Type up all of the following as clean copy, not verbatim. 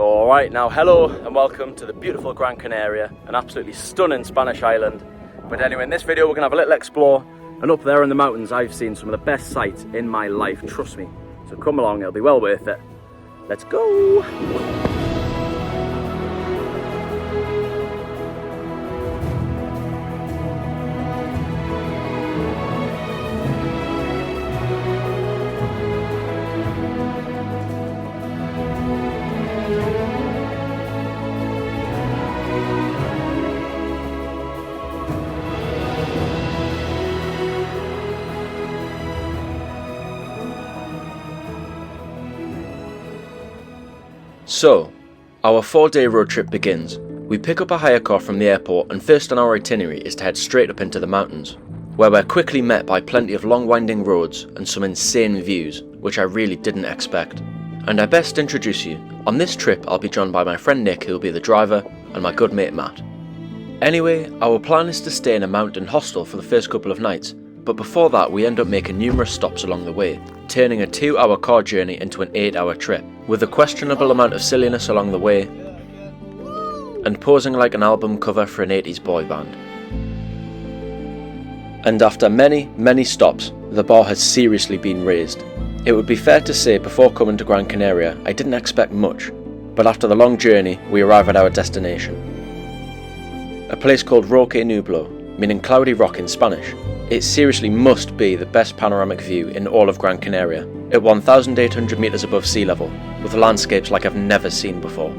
Alright, now hello and welcome to the beautiful Gran Canaria, an absolutely stunning Spanish island. But anyway, in this video we're going to have a little explore, and up there in the mountains I've seen some of the best sights in my life, trust me. So come along, it'll be well worth it. Let's go! So, our 4-day road trip begins. We pick up a hire car from the airport, and first on our itinerary is to head straight up into the mountains, where we're quickly met by plenty of long winding roads and some insane views, which I really didn't expect. And I best introduce you. On this trip I'll be joined by my friend Nick, who will be the driver, and my good mate Matt. Anyway, our plan is to stay in a mountain hostel for the first couple of nights, but before that we end up making numerous stops along the way, turning a 2-hour car journey into an 8-hour trip, with a questionable amount of silliness along the way, and posing like an album cover for an 80s boy band. And after many stops, the bar has seriously been raised. It would be fair to say before coming to Gran Canaria I didn't expect much, but after the long journey we arrive at our destination. A place called Roque Nublo, meaning cloudy rock in Spanish. It seriously must be the best panoramic view in all of Gran Canaria, at 1,800 metres above sea level, with landscapes like I've never seen before.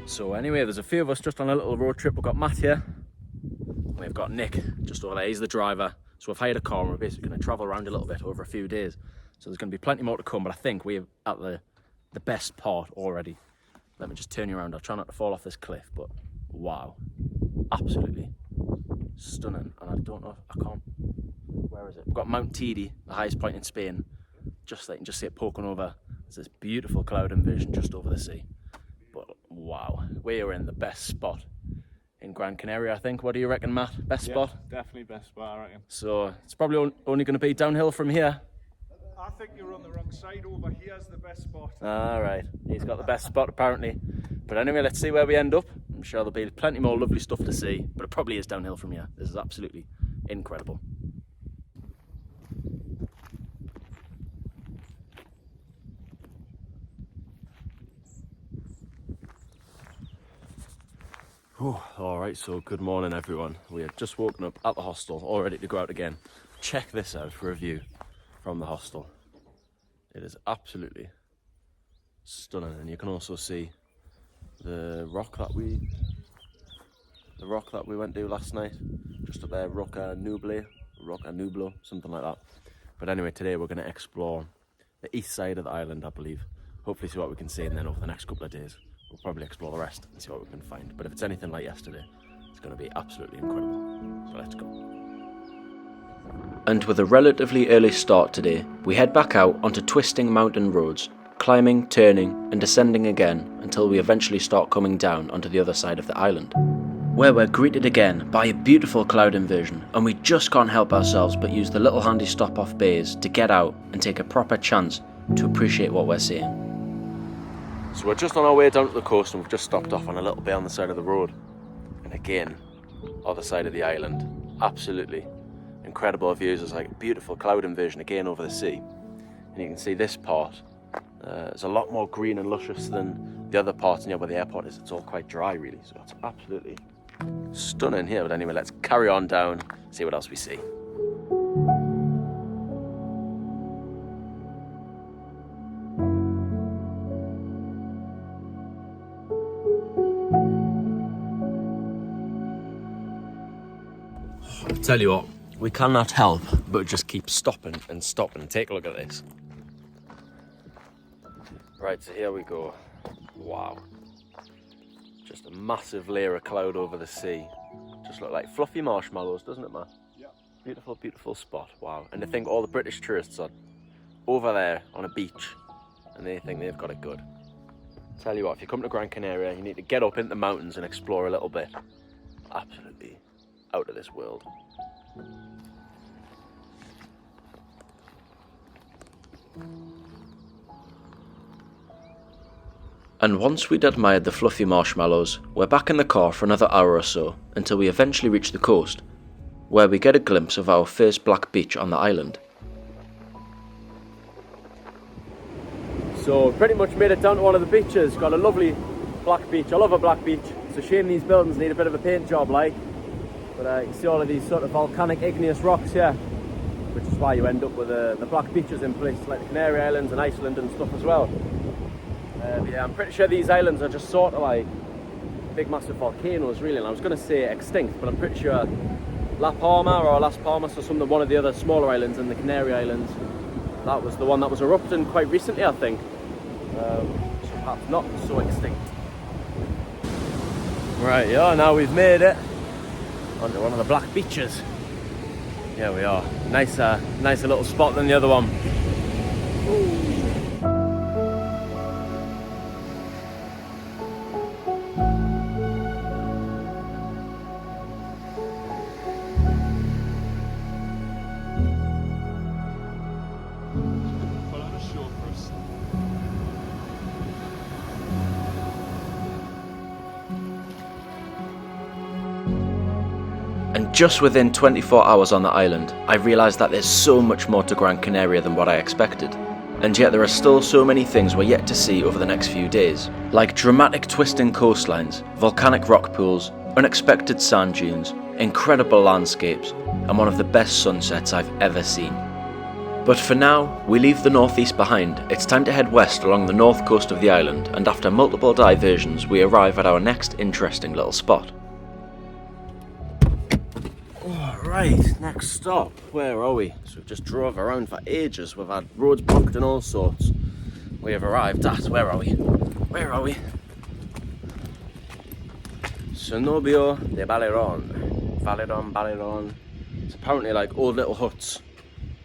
So anyway, there's a few of us just on a little road trip. We've got Matt here, we've got Nick just over there, he's the driver. So we've hired a car and we're basically going to travel around a little bit over a few days. So there's going to be plenty more to come, but I think we're at the best part already. Let me just turn you around, I'll try not to fall off this cliff, but wow, absolutely stunning. And I don't know, where is it? We've got Mount Tidi, the highest point in Spain, just there, you can just see it poking over. There's this beautiful cloud inversion just over the sea. But wow, we are in the best spot in Gran Canaria, I think. What do you reckon, Matt? Best spot? Definitely best spot, I reckon. So it's probably only going to be downhill from here. I think you're on the wrong side. Over here's the best spot. All right, he's got the best spot apparently. But anyway, let's see where we end up. I'm sure there'll be plenty more lovely stuff to see, but it probably is downhill from here. This is absolutely incredible. Alright, so good morning everyone. We have just woken up at the hostel, all ready to go out again. Check this out for a view from the hostel. It is absolutely stunning, and you can also see the rock that we went to last night, just up there, Roque Nublo, something like that. But anyway, today we're going to explore the east side of the island, I believe. Hopefully see what we can see, and then over the next couple of days we'll probably explore the rest and see what we can find. But if it's anything like yesterday, it's going to be absolutely incredible. So let's go. And with a relatively early start today, we head back out onto twisting mountain roads, climbing, turning and descending again until we eventually start coming down onto the other side of the island, where we're greeted again by a beautiful cloud inversion, and we just can't help ourselves but use the little handy stop-off bays to get out and take a proper chance to appreciate what we're seeing. So we're just on our way down to the coast, and we've just stopped off on a little bit on the side of the road. And again, other side of the island, absolutely incredible views. There's like a beautiful cloud inversion again over the sea. And you can see this part, it's a lot more green and luscious than the other parts near where the airport is. It's all quite dry really, so it's absolutely stunning here. But anyway, let's carry on down, see what else we see. Tell you what, we cannot help but just keep stopping and stopping. Take a look at this. Right, so here we go. Wow. Just a massive layer of cloud over the sea. Just look like fluffy marshmallows, doesn't it, Matt? Yeah. Beautiful, beautiful spot. Wow. And I think all the British tourists are over there on a beach and they think they've got it good. Tell you what, if you come to Gran Canaria, you need to get up into the mountains and explore a little bit. Absolutely out of this world. And once we'd admired the fluffy marshmallows, we're back in the car for another hour or so until we eventually reach the coast, where we get a glimpse of our first black beach on the island. So pretty much made it down to one of the beaches. Got a lovely black beach. I love a black beach. It's a shame these buildings need a bit of a paint job like. But you can see all of these sort of volcanic igneous rocks here, which is why you end up with the black beaches in places like the Canary Islands and Iceland and stuff as well. Yeah, I'm pretty sure these islands are just sort of like big massive volcanoes really, and I was going to say extinct, but I'm pretty sure La Palma or Las Palmas or one of the other smaller islands in the Canary Islands, that was the one that was erupting quite recently, I think. So perhaps not so extinct. Right, yeah, now we've made it onto one of the black beaches. Here we are. Nicer little spot than the other one. Ooh. And just within 24 hours on the island, I realised that there's so much more to Gran Canaria than what I expected. And yet there are still so many things we're yet to see over the next few days, like dramatic twisting coastlines, volcanic rock pools, unexpected sand dunes, incredible landscapes, and one of the best sunsets I've ever seen. But for now, we leave the northeast behind. It's time to head west along the north coast of the island, and after multiple diversions, we arrive at our next interesting little spot. Right, next stop, where are we? So we've just drove around for ages, we've had roads blocked and all sorts. We have arrived at, where are we? Nublo de Baleron. It's apparently like old little huts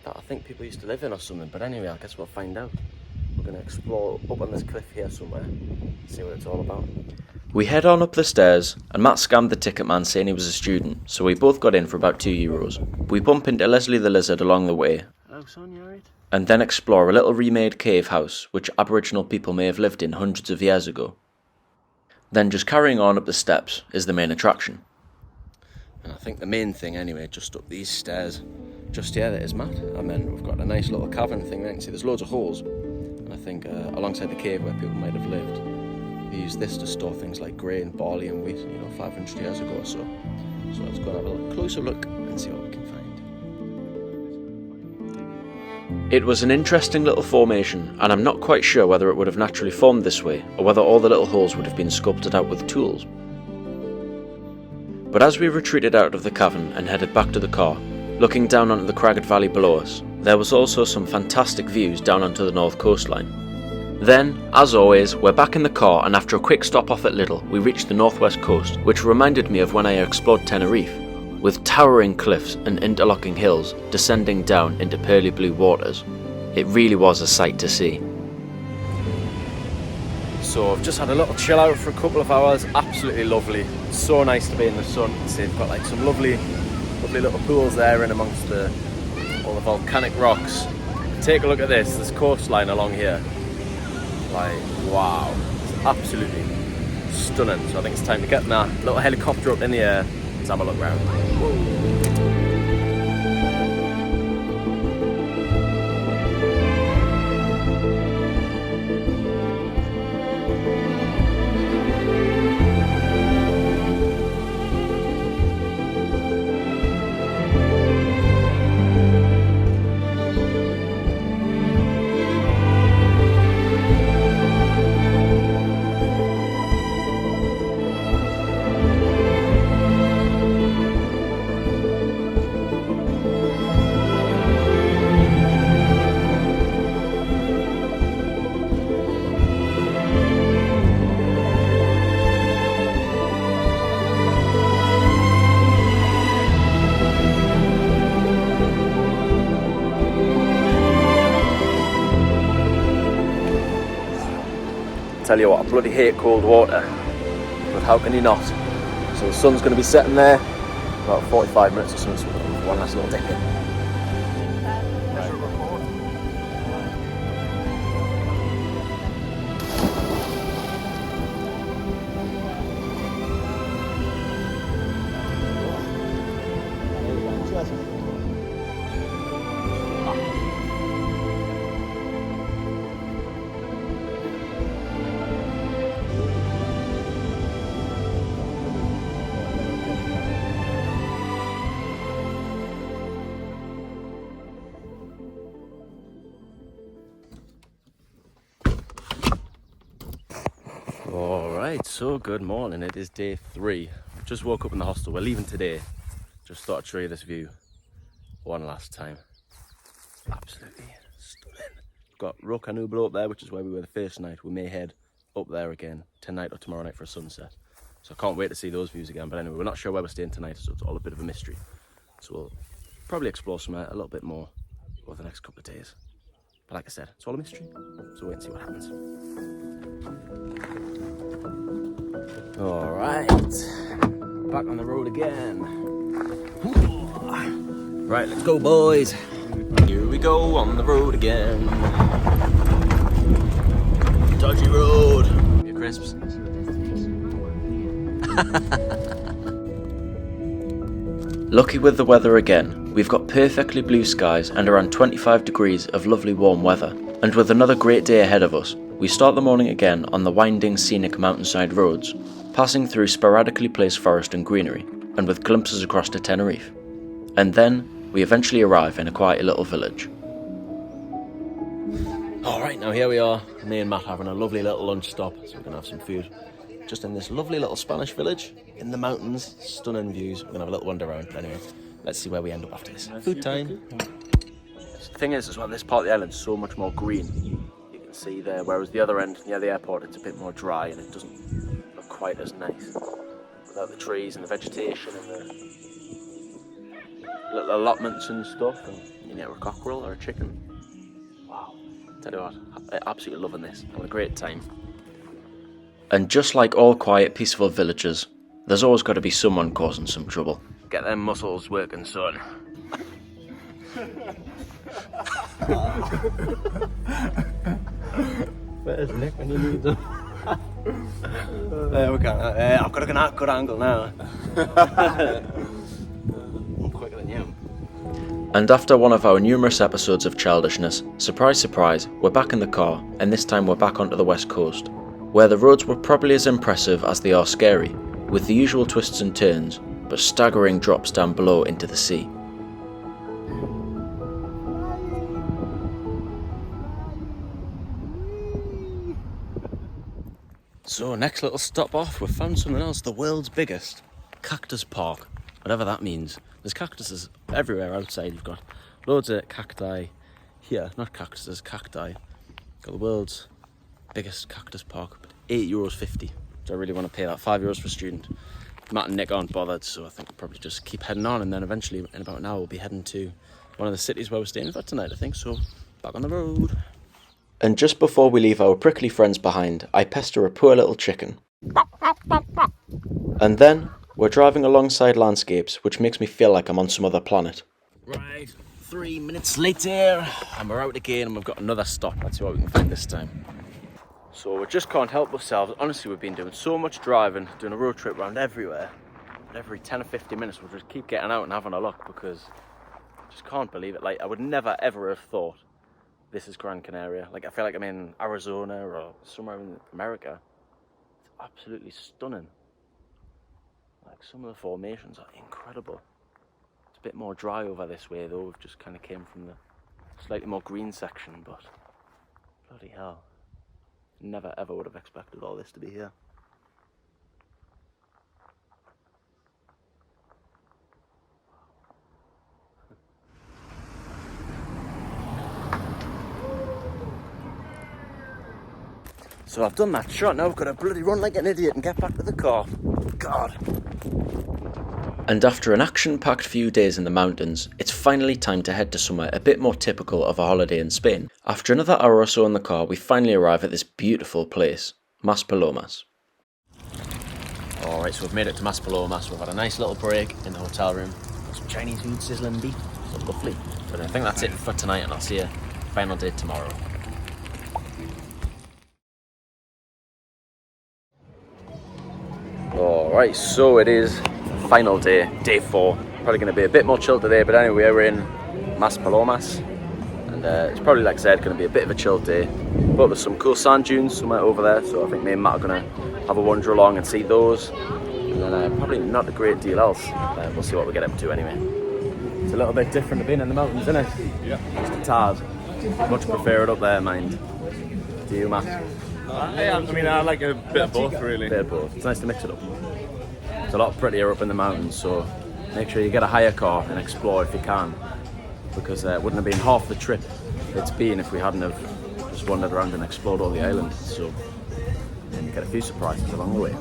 that I think people used to live in or something, but anyway, I guess we'll find out. We're going to explore up on this cliff here somewhere, see what it's all about. We head on up the stairs, and Matt scammed the ticket man saying he was a student, so we both got in for about €2. We bump into Leslie the lizard along the way, Hello son, you alright? and then explore a little remade cave house which Aboriginal people may have lived in hundreds of years ago. Then just carrying on up the steps is the main attraction. And I think the main thing anyway, just up these stairs, just here that is Matt, and then we've got a nice little cavern thing there. You can see there's loads of holes, and I think alongside the cave where people might have lived. They used this to store things like grain, barley and wheat, 500 years ago or so. So let's go and have a closer look and see what we can find. It was an interesting little formation, and I'm not quite sure whether it would have naturally formed this way, or whether all the little holes would have been sculpted out with tools. But as we retreated out of the cavern and headed back to the car, looking down onto the cragged valley below us, there was also some fantastic views down onto the north coastline. Then, as always, we're back in the car, and after a quick stop off at Lidl, we reached the northwest coast, which reminded me of when I explored Tenerife, with towering cliffs and interlocking hills descending down into pearly blue waters. It really was a sight to see. So I've just had a little chill out for a couple of hours, absolutely lovely. It's so nice to be in the sun. See, they've got like some lovely little pools there in amongst all the volcanic rocks. Take a look at this coastline along here. Like, wow, it's absolutely stunning. So I think it's time to get that little helicopter up in the air. Let's have a look around. Whoa. tell you what, I bloody hate cold water, but how can you not? So the sun's going to be setting there about 45 minutes or so, so we're going to have one last little dip in. Alright, so good morning, it is day 3. Just woke up in the hostel, we're leaving today. Just thought I'd show you this view one last time. Absolutely stunning. We've got Roque and Nublo up there, which is where we were the first night. We may head up there again tonight or tomorrow night for a sunset. So I can't wait to see those views again. But anyway, we're not sure where we're staying tonight, so it's all a bit of a mystery. So we'll probably explore somewhere a little bit more over the next couple of days. But like I said, it's all a mystery. So wait and see what happens. Alright, back on the road again. Right, let's go boys. Here we go on the road again. Dodgy road. Your crisps. Lucky with the weather again, we've got perfectly blue skies and around 25 degrees of lovely warm weather. And with another great day ahead of us, we start the morning again on the winding scenic mountainside roads, passing through sporadically placed forest and greenery, and with glimpses across to Tenerife. And then, we eventually arrive in a quiet little village. Alright, now here we are, me and Matt having a lovely little lunch stop, so we're going to have some food. Just in this lovely little Spanish village, in the mountains, stunning views. We're going to have a little wander around, but anyway, let's see where we end up after this. Food time. The thing is as well, this part of the island is so much more green. You can see there, whereas the other end, near the airport, it's a bit more dry and it doesn't look quite as nice. Without the trees and the vegetation and the little allotments and stuff, and you know, a cockerel or a chicken. Wow, tell you what, I'm absolutely loving this. Having a great time. And just like all quiet, peaceful villages, there's always got to be someone causing some trouble. Get them muscles working, son. Where's Nick when you need them? There we go. I've got a good angle now. I'm quicker than you. And after one of our numerous episodes of childishness, surprise surprise, we're back in the car, and this time we're back onto the west coast, where the roads were probably as impressive as they are scary, with the usual twists and turns, but staggering drops down below into the sea. So next little stop off, we've found something else, the world's biggest cactus park, whatever that means. There's cactuses everywhere outside. You've got loads of cacti here, not cactuses, cacti. Got the world's biggest cactus park, but €8.50. So I really want to pay that, €5 for a student. Matt and Nick aren't bothered, so I think we'll probably just keep heading on, and then eventually in about an hour we'll be heading to one of the cities where we're staying for tonight, I think. So back on the road. And just before we leave our prickly friends behind, I pester a poor little chicken. And then, we're driving alongside landscapes, which makes me feel like I'm on some other planet. Right, 3 minutes later, and we're out again, and we've got another stop. Let's see what we can find this time. So we just can't help ourselves. Honestly, we've been doing so much driving, doing a road trip around everywhere. And every 10 or 15 minutes, we'll just keep getting out and having a look, because I just can't believe it. Like, I would never, ever have thought this is Gran Canaria. Like, I feel like I'm in Arizona or somewhere in America. It's absolutely stunning. Like, some of the formations are incredible. It's a bit more dry over this way though. We've just kind of came from the slightly more green section, but bloody hell. Never ever would have expected all this to be here. So I've done that shot, now I've got to bloody run like an idiot and get back to the car. God. And after an action-packed few days in the mountains, it's finally time to head to somewhere a bit more typical of a holiday in Spain. After another hour or so in the car, we finally arrive at this beautiful place. Maspalomas. Alright, so we've made it to Maspalomas. We've had a nice little break in the hotel room. Got some Chinese food, sizzling beef. So lovely. But I think that's it for tonight, and I'll see you final day tomorrow. Alright, so it is final day, day 4. Probably going to be a bit more chill today, but anyway, we're in Maspalomas. And it's probably, like I said, going to be a bit of a chill day. But there's some cool sand dunes somewhere over there, so I think me and Matt are going to have a wander along and see those. And then probably not a great deal else. We'll see what we get up to anyway. It's a little bit different to being in the mountains, isn't it? Yeah. Just a tad. Much prefer it up there, mind. Do you, Matt? I like a bit of both, really. A bit of both. It's nice to mix it up. It's a lot prettier up in the mountains, so make sure you get a hire car and explore if you can. Because it wouldn't have been half the trip it's been if we hadn't have just wandered around and explored all the islands. So and you get a few surprises along the way.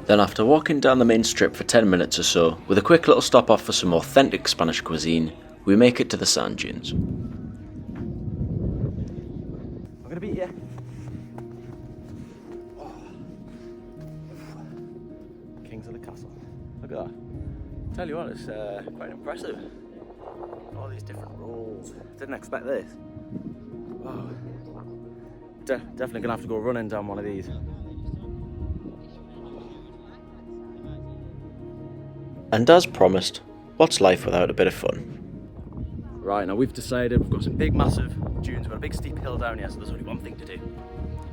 Then after walking down the main strip for 10 minutes or so, with a quick little stop off for some authentic Spanish cuisine, we make it to the sand dunes. I'm gonna beat you. Kings of the castle. Look at that. Tell you what, it's quite impressive. All these different rolls. Didn't expect this. Wow. Definitely gonna have to go running down one of these. And as promised, what's life without a bit of fun? Right, now we've decided we've got some big massive dunes, we've got a big steep hill down here, so there's only one thing to do.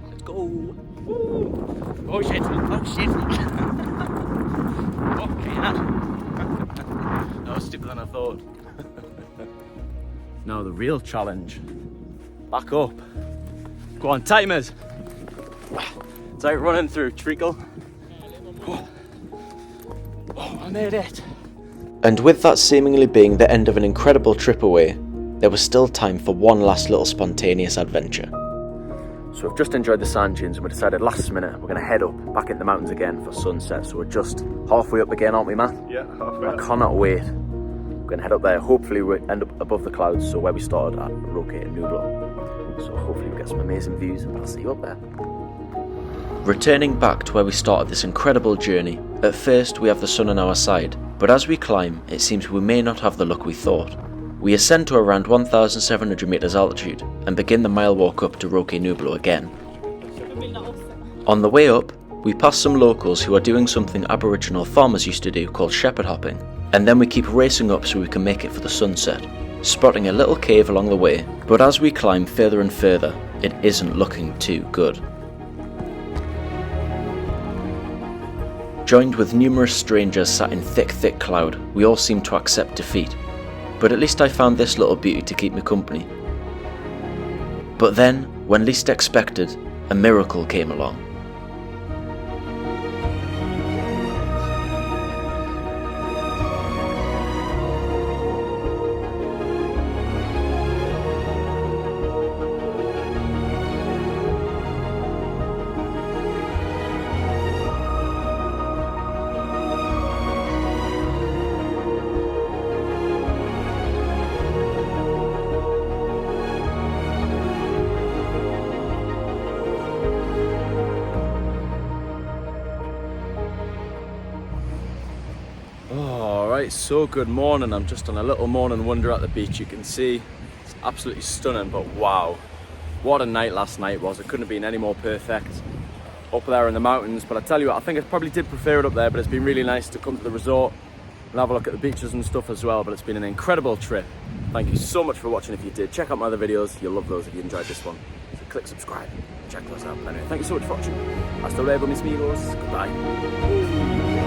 Let's go! Woo. Oh shit! Oh shit! Okay, that was steeper than I thought. Now the real challenge. Back up. Go on, timers! It's like running through treacle. Oh, I made it! And with that seemingly being the end of an incredible trip away, there was still time for one last little spontaneous adventure. So we've just enjoyed the sand dunes and we decided last minute we're going to head up back into the mountains again for sunset. So we're just halfway up again, aren't we, Matt? Yeah, halfway I up. cannot wait. We're going to head up there. Hopefully we end up above the clouds, so where we started at Roque and Nublo. So hopefully we get some amazing views, but I'll see you up there. Returning back to where we started this incredible journey, at first we have the sun on our side, but as we climb, it seems we may not have the luck we thought. We ascend to around 1,700 meters altitude and begin the mile walk up to Roque Nublo again. On the way up, we pass some locals who are doing something Aboriginal farmers used to do called shepherd hopping, and then we keep racing up so we can make it for the sunset, spotting a little cave along the way, but as we climb further and further, it isn't looking too good. Joined with numerous strangers sat in thick cloud, we all seem to accept defeat. But at least I found this little beauty to keep me company. But then, when least expected, a miracle came along. Alright, so good morning. I'm just on a little morning wander at the beach. You can see it's absolutely stunning, but wow, what a night last night was. It couldn't have been any more perfect up there in the mountains. But I tell you what, I think I probably did prefer it up there, but it's been really nice to come to the resort and have a look at the beaches and stuff as well. But it's been an incredible trip. Thank you so much for watching. If you did, check out my other videos. You'll love those if you enjoyed this one. So click subscribe, check those out. Anyway, thank you so much for watching. Hasta luego, mis amigos. Goodbye.